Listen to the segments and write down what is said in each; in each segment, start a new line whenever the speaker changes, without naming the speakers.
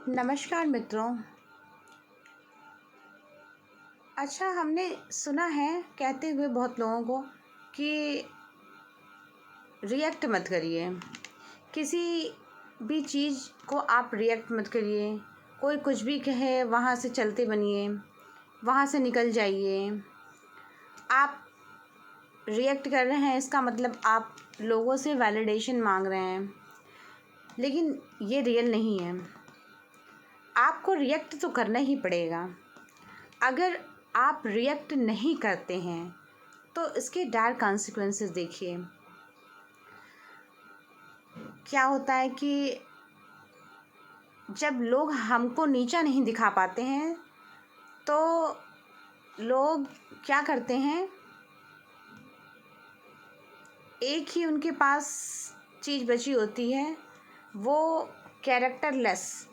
नमस्कार मित्रों। अच्छा, हमने सुना है कहते हुए बहुत लोगों को कि रिएक्ट मत करिए, किसी भी चीज़ को आप रिएक्ट मत करिए। कोई कुछ भी कहे वहाँ से चलते बनिए, वहाँ से निकल जाइए। आप रिएक्ट कर रहे हैं, इसका मतलब आप लोगों से वैलिडेशन मांग रहे हैं, लेकिन ये रियल नहीं है। आपको रिएक्ट तो करना ही पड़ेगा। अगर आप रिएक्ट नहीं करते हैं तो इसके डायरेक्ट कॉन्सिक्वेंसेस देखिए। क्या होता है कि जब लोग हमको नीचा नहीं दिखा पाते हैं तो लोग क्या करते हैं, एक ही उनके पास चीज़ बची होती है, वो कैरेक्टरलेस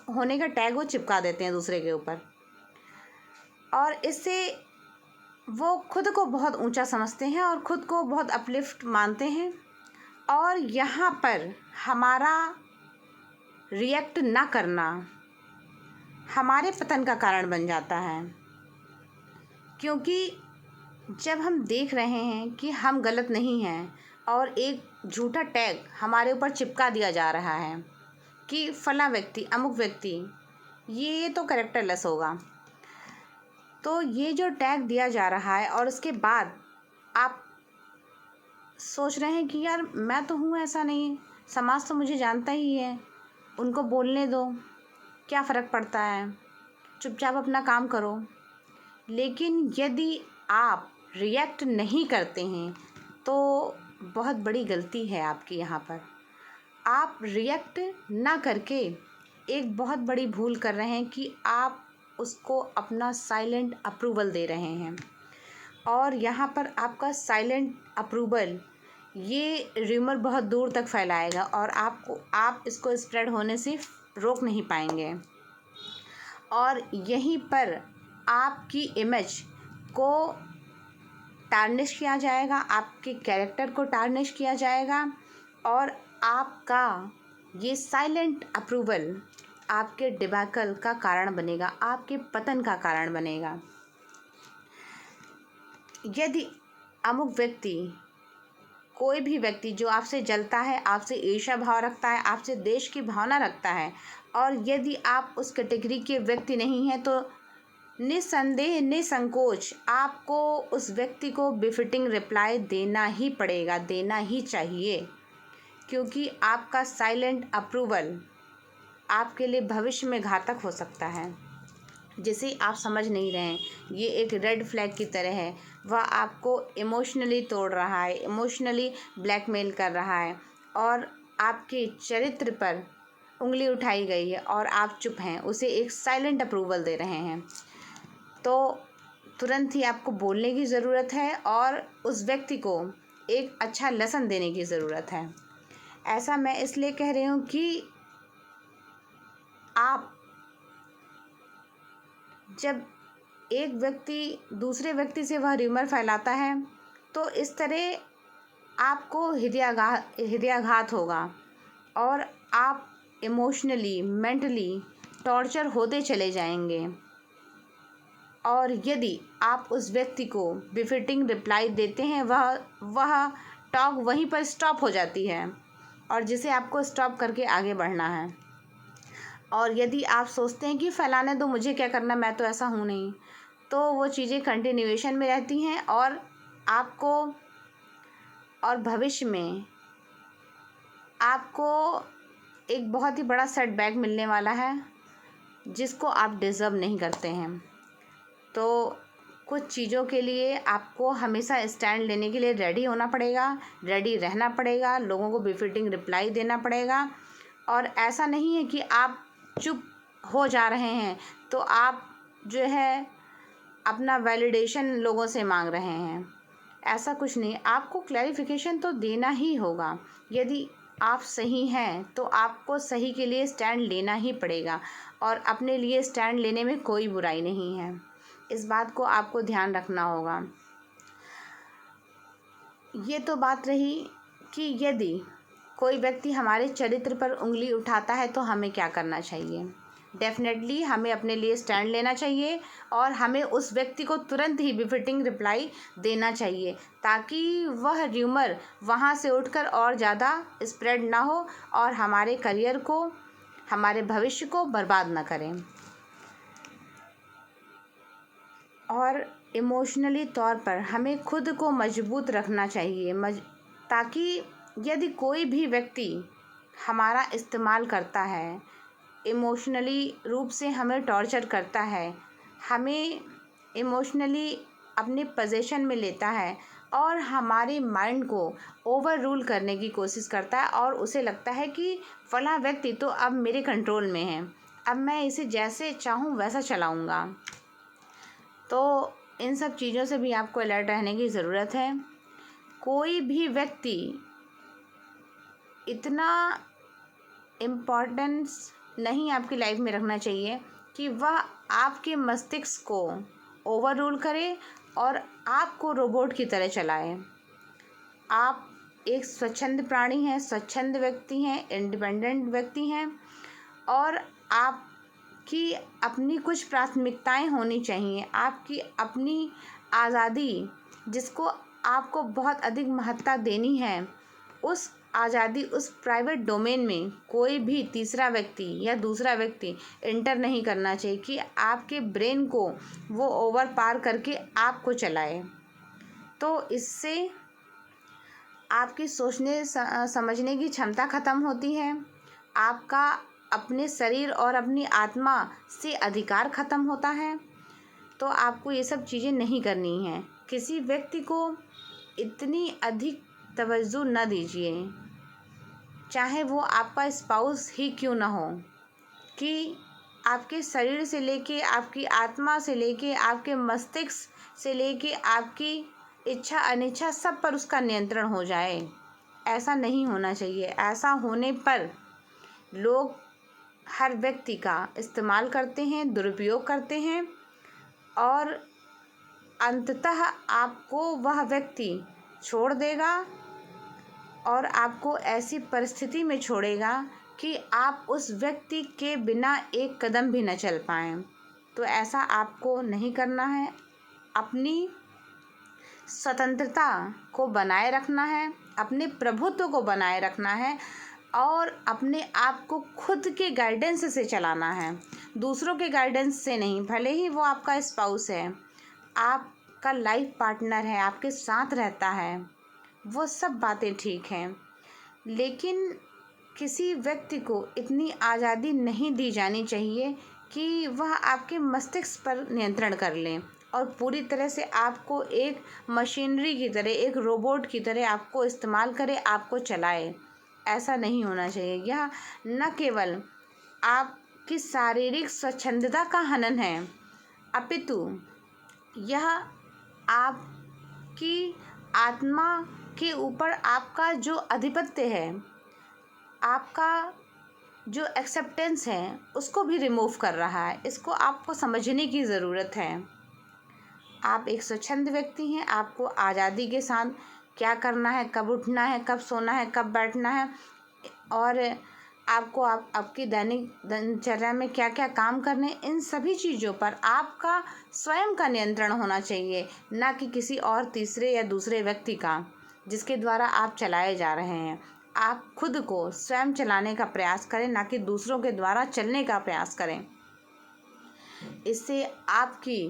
होने का टैग वो चिपका देते हैं दूसरे के ऊपर, और इससे वो खुद को बहुत ऊंचा समझते हैं और खुद को बहुत अपलिफ्ट मानते हैं। और यहाँ पर हमारा रिएक्ट ना करना हमारे पतन का कारण बन जाता है, क्योंकि जब हम देख रहे हैं कि हम गलत नहीं हैं और एक झूठा टैग हमारे ऊपर चिपका दिया जा रहा है कि फला व्यक्ति, अमुक व्यक्ति ये तो कैरेक्टरलेस होगा, तो ये जो टैग दिया जा रहा है और उसके बाद आप सोच रहे हैं कि यार मैं तो हूँ ऐसा नहीं, समाज तो मुझे जानता ही है, उनको बोलने दो, क्या फ़र्क पड़ता है, चुपचाप अपना काम करो। लेकिन यदि आप रिएक्ट नहीं करते हैं तो बहुत बड़ी गलती है आपकी। यहाँ पर आप रिएक्ट ना करके एक बहुत बड़ी भूल कर रहे हैं कि आप उसको अपना साइलेंट अप्रूवल दे रहे हैं, और यहाँ पर आपका साइलेंट अप्रूवल ये र्यूमर बहुत दूर तक फैलाएगा और आप इसको स्प्रेड होने से रोक नहीं पाएंगे, और यहीं पर आपकी इमेज को टार्निश किया जाएगा, आपके कैरेक्टर को टार्निश किया जाएगा, और आपका ये साइलेंट अप्रूवल आपके डिबैकल का कारण बनेगा, आपके पतन का कारण बनेगा। यदि अमुक व्यक्ति, कोई भी व्यक्ति जो आपसे जलता है, आपसे ईर्ष्या भाव रखता है, आपसे देश की भावना रखता है, और यदि आप उस कैटेगरी के व्यक्ति नहीं हैं तो निस्संदेह निसंकोच आपको उस व्यक्ति को बिफिटिंग रिप्लाई देना ही पड़ेगा, देना ही चाहिए, क्योंकि आपका साइलेंट अप्रूवल आपके लिए भविष्य में घातक हो सकता है, जिसे आप समझ नहीं रहे हैं। ये एक रेड फ्लैग की तरह है, वह आपको इमोशनली तोड़ रहा है, इमोशनली ब्लैकमेल कर रहा है, और आपके चरित्र पर उंगली उठाई गई है और आप चुप हैं, उसे एक साइलेंट अप्रूवल दे रहे हैं। तो तुरंत ही आपको बोलने की ज़रूरत है और उस व्यक्ति को एक अच्छा लेसन देने की ज़रूरत है। ऐसा मैं इसलिए कह रही हूँ कि आप जब एक व्यक्ति दूसरे व्यक्ति से वह र्यूमर फैलाता है तो इस तरह आपको हृदयाघात होगा और आप इमोशनली, मेंटली टॉर्चर होते चले जाएंगे। और यदि आप उस व्यक्ति को बिफिटिंग रिप्लाई देते हैं, वह टॉक वहीं पर स्टॉप हो जाती है, और जिसे आपको स्टॉप करके आगे बढ़ना है। और यदि आप सोचते हैं कि फैलाने दो, मुझे क्या करना, मैं तो ऐसा हूँ नहीं, तो वो चीज़ें कंटिन्यूएशन में रहती हैं और आपको और भविष्य में आपको एक बहुत ही बड़ा सेटबैक मिलने वाला है, जिसको आप डिज़र्व नहीं करते हैं। तो कुछ चीज़ों के लिए आपको हमेशा स्टैंड लेने के लिए रेडी होना पड़ेगा, रेडी रहना पड़ेगा, लोगों को बिफिटिंग रिप्लाई देना पड़ेगा। और ऐसा नहीं है कि आप चुप हो जा रहे हैं तो आप जो है अपना वैलिडेशन लोगों से मांग रहे हैं, ऐसा कुछ नहीं। आपको क्लैरिफिकेशन तो देना ही होगा। यदि आप सही हैं तो आपको सही के लिए स्टैंड लेना ही पड़ेगा, और अपने लिए स्टैंड लेने में कोई बुराई नहीं है, इस बात को आपको ध्यान रखना होगा। ये तो बात रही कि यदि कोई व्यक्ति हमारे चरित्र पर उंगली उठाता है तो हमें क्या करना चाहिए? डेफिनेटली हमें अपने लिए स्टैंड लेना चाहिए और हमें उस व्यक्ति को तुरंत ही बिफिटिंग रिप्लाई देना चाहिए, ताकि वह र्यूमर वहाँ से उठकर और ज़्यादा स्प्रेड ना हो और हमारे करियर को, हमारे भविष्य को बर्बाद ना करें। और इमोशनली तौर पर हमें खुद को मजबूत रखना चाहिए, ताकि यदि कोई भी व्यक्ति हमारा इस्तेमाल करता है, इमोशनली रूप से हमें टॉर्चर करता है, हमें इमोशनली अपने पोजीशन में लेता है और हमारे माइंड को ओवर रूल करने की कोशिश करता है और उसे लगता है कि फला व्यक्ति तो अब मेरे कंट्रोल में है, अब मैं इसे जैसे चाहूँ वैसा चलाऊँगा, तो इन सब चीज़ों से भी आपको अलर्ट रहने की ज़रूरत है। कोई भी व्यक्ति इतना इम्पोर्टेंस नहीं आपकी लाइफ में रखना चाहिए कि वह आपके मस्तिष्क को ओवर रूल करे और आपको रोबोट की तरह चलाए। आप एक स्वच्छंद प्राणी हैं, स्वच्छंद व्यक्ति हैं, इंडिपेंडेंट व्यक्ति हैं और आपकी अपनी कुछ प्राथमिकताएं होनी चाहिए। आपकी अपनी आज़ादी, जिसको आपको बहुत अधिक महत्ता देनी है, उस आज़ादी, उस प्राइवेट डोमेन में कोई भी तीसरा व्यक्ति या दूसरा व्यक्ति एंटर नहीं करना चाहिए कि आपके ब्रेन को वो ओवर पार करके आपको चलाए। तो इससे आपकी सोचने समझने की क्षमता ख़त्म होती है, आपका अपने शरीर और अपनी आत्मा से अधिकार ख़त्म होता है। तो आपको ये सब चीज़ें नहीं करनी हैं। किसी व्यक्ति को इतनी अधिक तवज्जो न दीजिए, चाहे वो आपका स्पाउस ही क्यों ना हो, कि आपके शरीर से लेके, आपकी आत्मा से लेके, आपके मस्तिष्क से लेके, आपकी इच्छा अनिच्छा सब पर उसका नियंत्रण हो जाए। ऐसा नहीं होना चाहिए। ऐसा होने पर लोग हर व्यक्ति का इस्तेमाल करते हैं, दुरुपयोग करते हैं और अंततः आपको वह व्यक्ति छोड़ देगा और आपको ऐसी परिस्थिति में छोड़ेगा कि आप उस व्यक्ति के बिना एक कदम भी न चल पाएँ। तो ऐसा आपको नहीं करना है। अपनी स्वतंत्रता को बनाए रखना है, अपने प्रभुत्व को बनाए रखना है और अपने आप को खुद के गाइडेंस से चलाना है, दूसरों के गाइडेंस से नहीं। भले ही वो आपका स्पाउस है, आपका लाइफ पार्टनर है, आपके साथ रहता है, वो सब बातें ठीक हैं, लेकिन किसी व्यक्ति को इतनी आज़ादी नहीं दी जानी चाहिए कि वह आपके मस्तिष्क पर नियंत्रण कर लें और पूरी तरह से आपको एक मशीनरी की तरह, एक रोबोट की तरह आपको इस्तेमाल करे, आपको चलाए। ऐसा नहीं होना चाहिए। यह न केवल आपकी शारीरिक स्वच्छंदता का हनन है, अपितु यह आपकी आत्मा के ऊपर आपका जो आधिपत्य है, आपका जो एक्सेप्टेंस है, उसको भी रिमूव कर रहा है। इसको आपको समझने की ज़रूरत है। आप एक स्वच्छंद व्यक्ति हैं, आपको आज़ादी के साथ क्या करना है, कब उठना है, कब सोना है, कब बैठना है और आपको आपकी दैनिक दिनचर्या में क्या क्या काम करने, इन सभी चीज़ों पर आपका स्वयं का नियंत्रण होना चाहिए, ना कि किसी और तीसरे या दूसरे व्यक्ति का जिसके द्वारा आप चलाए जा रहे हैं। आप खुद को स्वयं चलाने का प्रयास करें, ना कि दूसरों के द्वारा चलने का प्रयास करें। इससे आपकी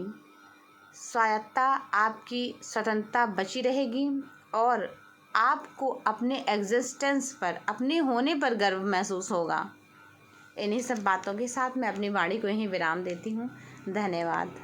स्वायत्तता, आपकी स्वतंत्रता बची रहेगी और आपको अपने एग्जिस्टेंस पर, अपने होने पर गर्व महसूस होगा। इन्हीं सब बातों के साथ मैं अपनी वाणी को यहीं विराम देती हूँ। धन्यवाद।